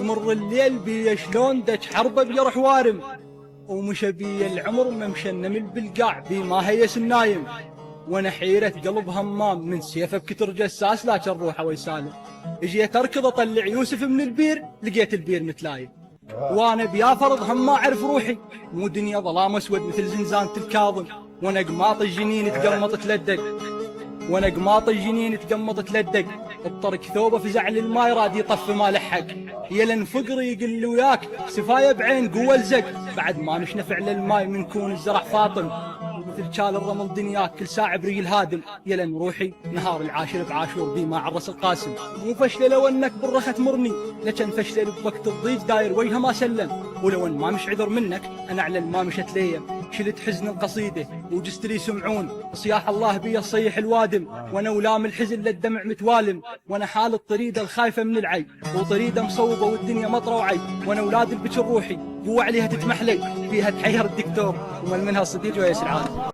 يمر الليل بي شلون دج حربه بيرح وارم، ومشى بي العمر ممشن من بالقاع بي ما هيس النايم، وانا حيرة قلب همام من سيفه بكتر جساس لكن روحه ويسالم. اجيت اركض اطلع يوسف من البير لقيت البير متلايم، وانا بيا فرض هم ما اعرف روحي، مو دنيا ظلام اسود مثل زنزانة الكاظم، وانا قماط الجنين تقمط تلدق، وانا قماط الجنين تقمط تلدق، الطرق ثوبه في زعل الماي راد يطف ما لحق، يلن فقري يقل وياك سفايه بعين قوه الزق، بعد ما نشنا فعل الماي من كون الزرع فاطم، مثل شال الرمل دنياك كل ساعة بريل هادم، يلن روحي نهار العاشر بعاشور بي ما عرس القاسم، مو فشله لو انك بالرخة تمرني، لكن فشله بوقت الضيج داير وجهه ما سلم، ولو ان ما مش عذر منك انا على ما مشت ليا، شلت حزن القصيدة وجست لي سمعون، صياح الله بي الصيح الوادم، وانا ولام الحزن للدمع متوالم، وانا حال الطريدة الخايفة من العي، وطريدة مصوبة والدنيا مطرة وعي، وانا اولاد البشر روحي قوة عليها تتمحلي، فيها تحير الدكتور ومن منها الصديق ويس العالم.